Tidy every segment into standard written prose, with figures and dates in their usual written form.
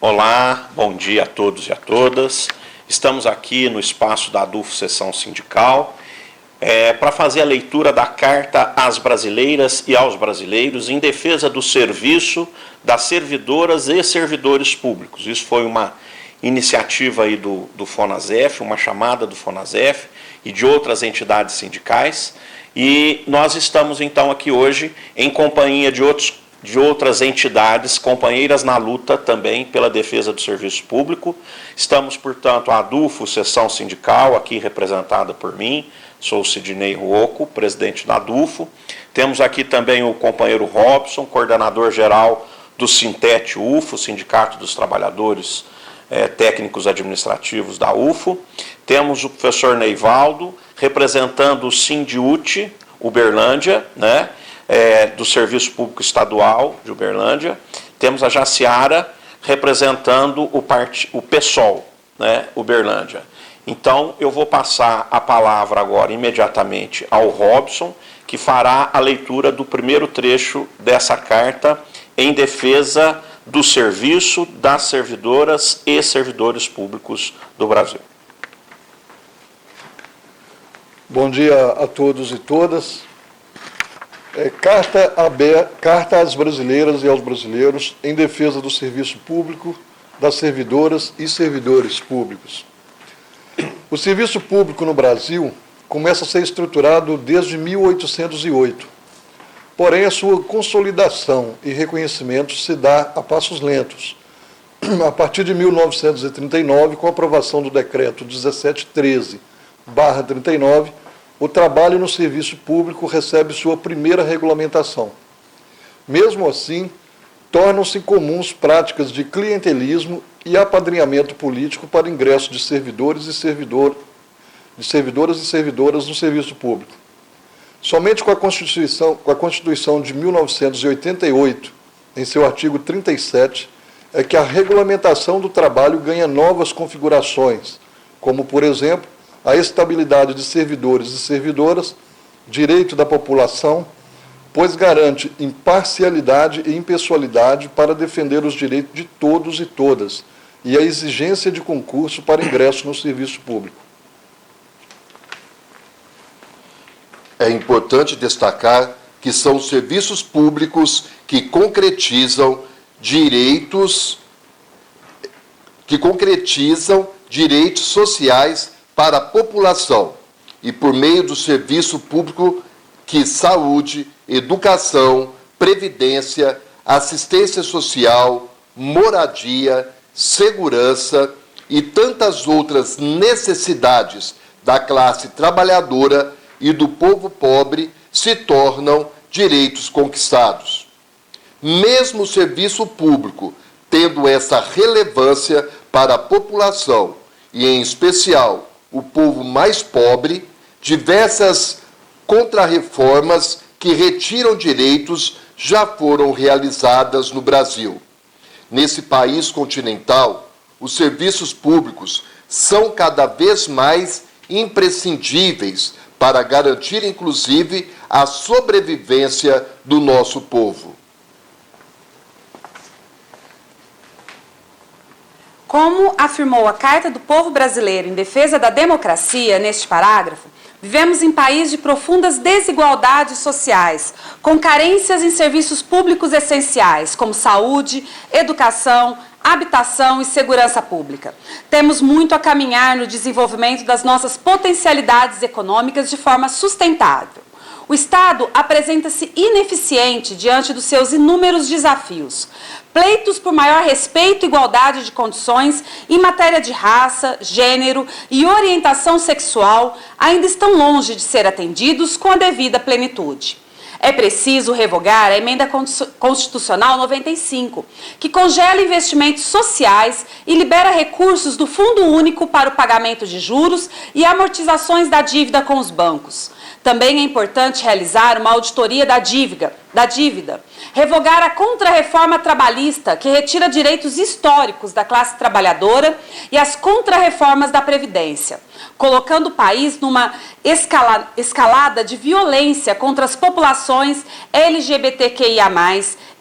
Olá, bom dia a todos e a todas. Estamos aqui no espaço da ADUFO Sessão Sindical para fazer a leitura da Carta às Brasileiras e aos Brasileiros em defesa do serviço das servidoras e servidores públicos. Isso foi uma iniciativa aí do FONASEF, uma chamada do FONASEF e de outras entidades sindicais. E nós estamos então aqui hoje em companhia de outras entidades, companheiras na luta também pela defesa do serviço público. Estamos, portanto, a ADUFO, Sessão Sindical, aqui representada por mim, sou o Sidney Ruocco, presidente da ADUFO. Temos aqui também o companheiro Robson, coordenador-geral do Sintet-UFO, Sindicato dos Trabalhadores Técnicos Administrativos da UFO. Temos o professor Neivaldo, representando o Sindiut, Uberlândia, né? Do Serviço Público Estadual de Uberlândia. Temos a Jaciara representando o PSOL, né, Uberlândia. Então, eu vou passar a palavra agora imediatamente ao Robson, que fará a leitura do primeiro trecho dessa carta em defesa do serviço das servidoras e servidores públicos do Brasil. Bom dia a todos e todas. Carta às brasileiras e aos brasileiros em defesa do serviço público, das servidoras e servidores públicos. O serviço público no Brasil começa a ser estruturado desde 1808. Porém, a sua consolidação e reconhecimento se dá a passos lentos. A partir de 1939, com a aprovação do decreto 1713/39, o trabalho no serviço público recebe sua primeira regulamentação. Mesmo assim, tornam-se comuns práticas de clientelismo e apadrinhamento político para ingresso de servidores e servidoras no serviço público. Somente com a Constituição de 1988, em seu artigo 37, é que a regulamentação do trabalho ganha novas configurações, como, por exemplo, a estabilidade de servidores e servidoras, direito da população, pois garante imparcialidade e impessoalidade para defender os direitos de todos e todas, e a exigência de concurso para ingresso no serviço público. É importante destacar que são os serviços públicos que concretizam direitos sociais para a população e por meio do serviço público que saúde, educação, previdência, assistência social, moradia, segurança e tantas outras necessidades da classe trabalhadora e do povo pobre se tornam direitos conquistados. Mesmo o serviço público tendo essa relevância para a população e, em especial, o povo mais pobre, diversas contrarreformas que retiram direitos já foram realizadas no Brasil. Nesse país continental, os serviços públicos são cada vez mais imprescindíveis para garantir, inclusive, a sobrevivência do nosso povo. Como afirmou a Carta do Povo Brasileiro em defesa da democracia, neste parágrafo, vivemos em país de profundas desigualdades sociais, com carências em serviços públicos essenciais, como saúde, educação, habitação e segurança pública. Temos muito a caminhar no desenvolvimento das nossas potencialidades econômicas de forma sustentável. O Estado apresenta-se ineficiente diante dos seus inúmeros desafios. Pleitos por maior respeito e igualdade de condições em matéria de raça, gênero e orientação sexual ainda estão longe de ser atendidos com a devida plenitude. É preciso revogar a Emenda Constitucional 95, que congela investimentos sociais e libera recursos do Fundo Único para o pagamento de juros e amortizações da dívida com os bancos. Também é importante realizar uma auditoria da dívida, revogar a contrarreforma trabalhista, que retira direitos históricos da classe trabalhadora, e as contrarreformas da Previdência, colocando o país numa escalada de violência contra as populações LGBTQIA+,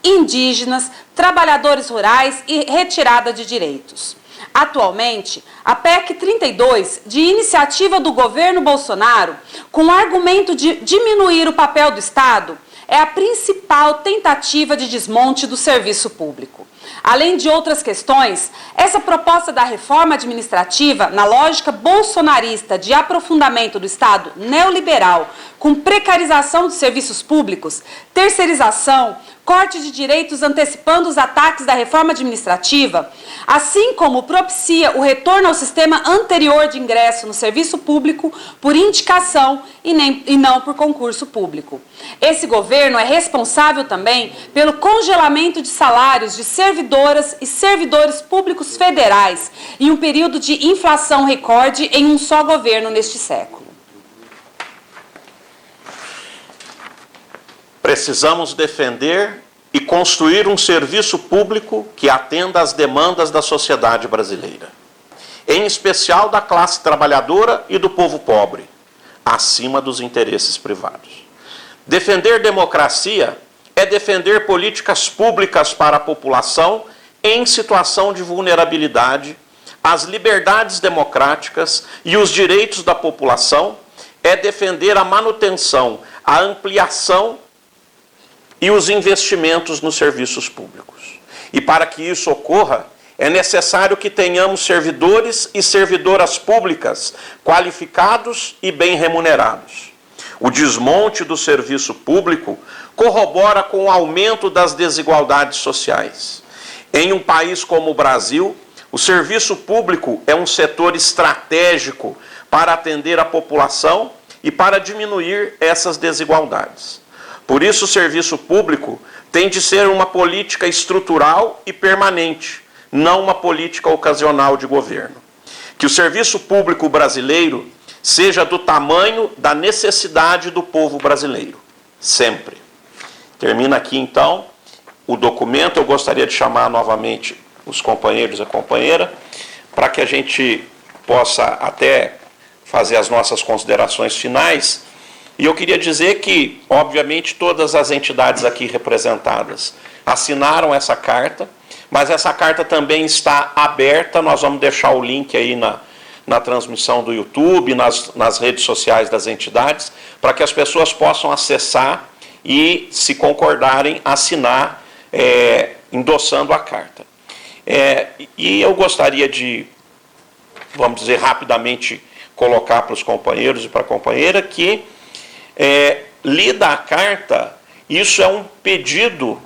indígenas, trabalhadores rurais e retirada de direitos. Atualmente, a PEC 32, de iniciativa do governo Bolsonaro, com o argumento de diminuir o papel do Estado, é a principal tentativa de desmonte do serviço público. Além de outras questões, essa proposta da reforma administrativa, na lógica bolsonarista de aprofundamento do Estado neoliberal, com precarização dos serviços públicos, terceirização, corte de direitos antecipando os ataques da reforma administrativa, assim como propicia o retorno ao sistema anterior de ingresso no serviço público por indicação e não por concurso público. Esse governo é responsável também pelo congelamento de salários de servidoras e servidores públicos federais em um período de inflação recorde em um só governo neste século. Precisamos defender e construir um serviço público que atenda às demandas da sociedade brasileira, em especial da classe trabalhadora e do povo pobre, acima dos interesses privados. Defender democracia é defender políticas públicas para a população em situação de vulnerabilidade, as liberdades democráticas e os direitos da população, é defender a manutenção, a ampliação e os investimentos nos serviços públicos. E para que isso ocorra, é necessário que tenhamos servidores e servidoras públicas qualificados e bem remunerados. O desmonte do serviço público corrobora com o aumento das desigualdades sociais. Em um país como o Brasil, o serviço público é um setor estratégico para atender a população e para diminuir essas desigualdades. Por isso, o serviço público tem de ser uma política estrutural e permanente, não uma política ocasional de governo. Que o serviço público brasileiro seja do tamanho da necessidade do povo brasileiro, sempre. Termina aqui, então, o documento. Eu gostaria de chamar novamente os companheiros e a companheira, para que a gente possa até fazer as nossas considerações finais. E eu queria dizer que, obviamente, todas as entidades aqui representadas assinaram essa carta, mas essa carta também está aberta. Nós vamos deixar o link aí na transmissão do YouTube, nas redes sociais das entidades, para que as pessoas possam acessar e, se concordarem, assinar, endossando a carta. E eu gostaria de, vamos dizer, rapidamente colocar para os companheiros e para a companheira que, lida a carta, isso é um pedido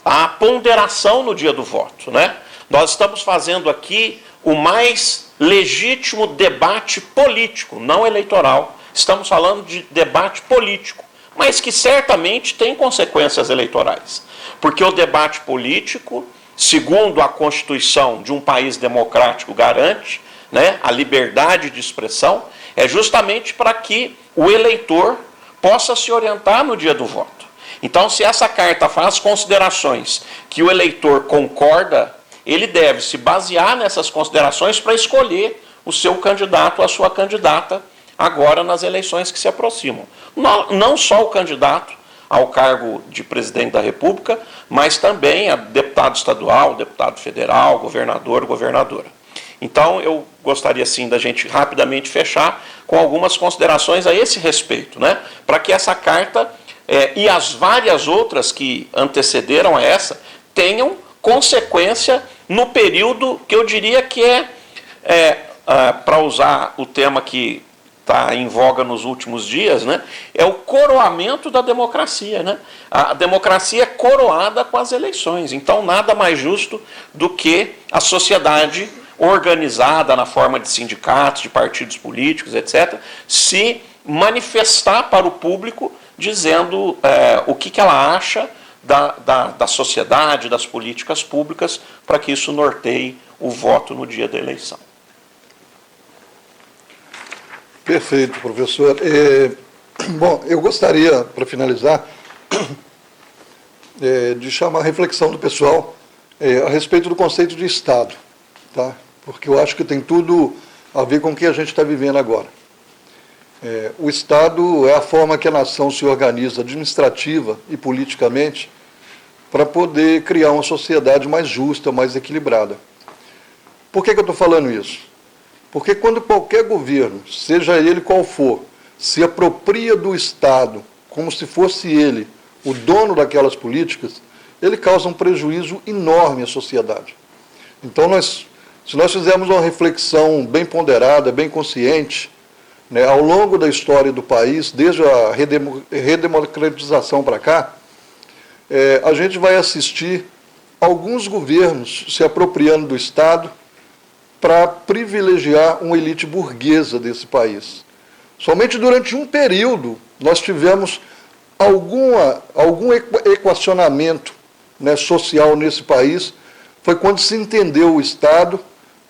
à ponderação no dia do voto, né? Nós estamos fazendo aqui o mais legítimo debate político, não eleitoral. Estamos falando de debate político, mas que certamente tem consequências eleitorais. Porque o debate político, segundo a Constituição de um país democrático garante, né, a liberdade de expressão, é justamente para que o eleitor possa se orientar no dia do voto. Então, se essa carta faz considerações que o eleitor concorda, ele deve se basear nessas considerações para escolher o seu candidato, a sua candidata, agora nas eleições que se aproximam. Não só o candidato ao cargo de presidente da República, mas também a deputado estadual, deputado federal, governador, governadora. Então, eu gostaria, sim, da gente rapidamente fechar com algumas considerações a esse respeito, né? Para que essa carta e as várias outras que antecederam a essa tenham consequência no período que eu diria que para usar o tema que está em voga nos últimos dias, né? É o coroamento da democracia, né? A democracia é coroada com as eleições. Então, nada mais justo do que a sociedade organizada na forma de sindicatos, de partidos políticos, etc., se manifestar para o público dizendo o que ela acha da sociedade, das políticas públicas, para que isso norteie o voto no dia da eleição. Perfeito, professor. Bom, eu gostaria, para finalizar, de chamar a reflexão do pessoal a respeito do conceito de Estado, tá? Porque eu acho que tem tudo a ver com o que a gente está vivendo agora. O Estado é a forma que a nação se organiza administrativa e politicamente para poder criar uma sociedade mais justa, mais equilibrada. Por que eu estou falando isso? Porque quando qualquer governo, seja ele qual for, se apropria do Estado como se fosse ele o dono daquelas políticas, ele causa um prejuízo enorme à sociedade. Então, se nós fizermos uma reflexão bem ponderada, bem consciente, né, ao longo da história do país, desde a redemocratização para cá, a gente vai assistir alguns governos se apropriando do Estado para privilegiar uma elite burguesa desse país. Somente durante um período nós tivemos algum equacionamento, né, social nesse país, foi quando se entendeu o Estado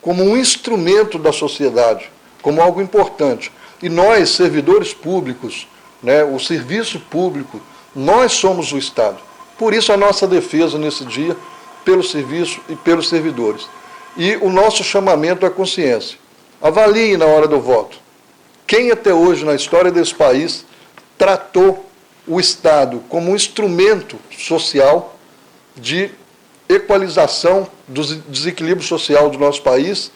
como um instrumento da sociedade, como algo importante. E nós, servidores públicos, né, o serviço público, nós somos o Estado. Por isso a nossa defesa nesse dia, pelo serviço e pelos servidores. E o nosso chamamento à consciência. Avalie na hora do voto. Quem até hoje, na história desse país, tratou o Estado como um instrumento social de equalização do desequilíbrio social do nosso país,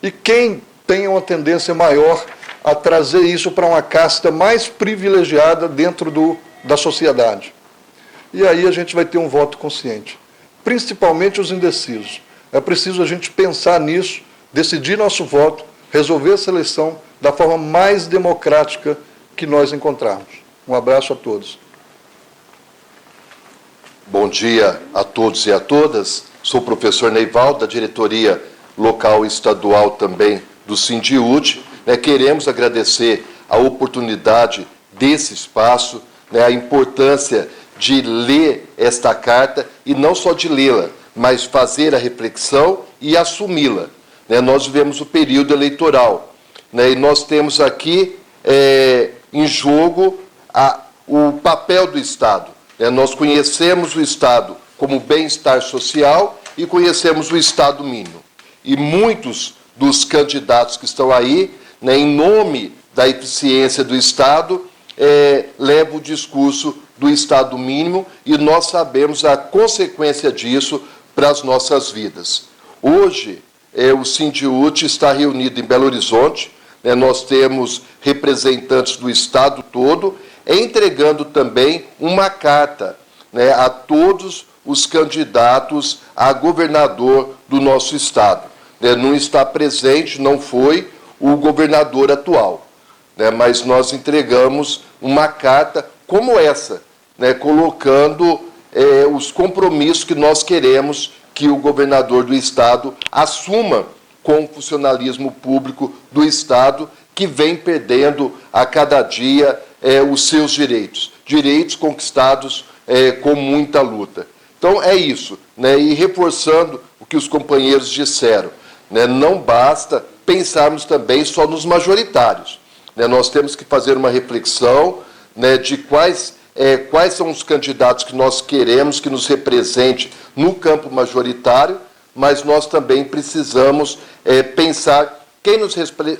e quem tem uma tendência maior a trazer isso para uma casta mais privilegiada dentro da sociedade. E aí a gente vai ter um voto consciente, principalmente os indecisos. É preciso a gente pensar nisso, decidir nosso voto, resolver essa eleição da forma mais democrática que nós encontrarmos. Um abraço a todos. Bom dia a todos e a todas. Sou o professor Neivaldo, da diretoria local e estadual também do Sindiúte. Queremos agradecer a oportunidade desse espaço, a importância de ler esta carta, e não só de lê-la, mas fazer a reflexão e assumi-la. Nós vivemos o período eleitoral, e nós temos aqui em jogo o papel do Estado. Nós conhecemos o Estado como bem-estar social e conhecemos o Estado mínimo. E muitos dos candidatos que estão aí, em nome da eficiência do Estado, levam o discurso do Estado mínimo, e nós sabemos a consequência disso para as nossas vidas. Hoje, o Sindiúte está reunido em Belo Horizonte, nós temos representantes do Estado todo, entregando também uma carta, a todos os candidatos a governador do nosso Estado. Não está presente, não foi o governador atual, mas nós entregamos uma carta como essa, colocando os compromissos que nós queremos que o governador do Estado assuma com o funcionalismo público do Estado, que vem perdendo a cada dia os seus direitos conquistados com muita luta. Então, é isso, e reforçando o que os companheiros disseram, não basta pensarmos também só nos majoritários. Nós temos que fazer uma reflexão de quais são os candidatos que nós queremos que nos represente no campo majoritário, mas nós também precisamos pensar quem nos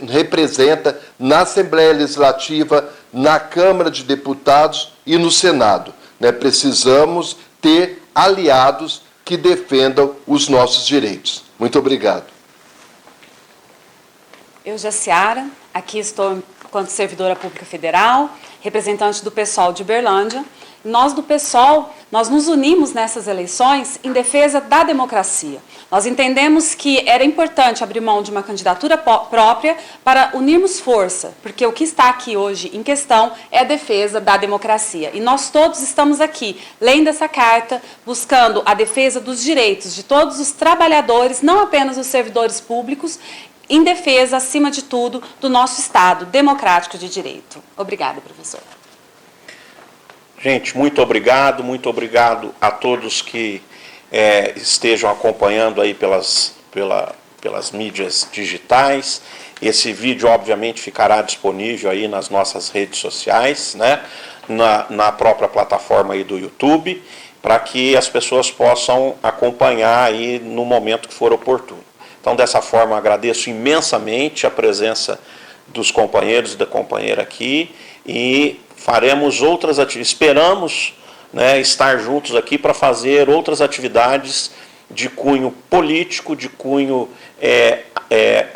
representa na Assembleia Legislativa, na Câmara de Deputados e no Senado. Precisamos ter aliados que defendam os nossos direitos. Muito obrigado. Eu, Jaciara, aqui estou enquanto servidora pública federal, representante do PSOL de Uberlândia. Nós do PSOL, nós nos unimos nessas eleições em defesa da democracia. Nós entendemos que era importante abrir mão de uma candidatura própria para unirmos força, porque o que está aqui hoje em questão é a defesa da democracia. E nós todos estamos aqui, lendo essa carta, buscando a defesa dos direitos de todos os trabalhadores, não apenas os servidores públicos, em defesa, acima de tudo, do nosso Estado democrático de direito. Obrigada, professor. Gente, muito obrigado a todos que estejam acompanhando aí pelas mídias digitais. Esse vídeo, obviamente, ficará disponível aí nas nossas redes sociais, na própria plataforma aí do YouTube, para que as pessoas possam acompanhar aí no momento que for oportuno. Então, dessa forma, agradeço imensamente a presença dos companheiros e da companheira aqui, e faremos outras atividades. Esperamos né, estar juntos aqui para fazer outras atividades de cunho político, de cunho,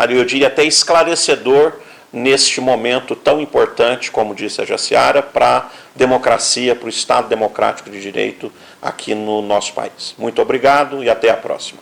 eu diria até esclarecedor, neste momento tão importante, como disse a Jaciara, para a democracia, para o Estado democrático de direito aqui no nosso país. Muito obrigado e até a próxima.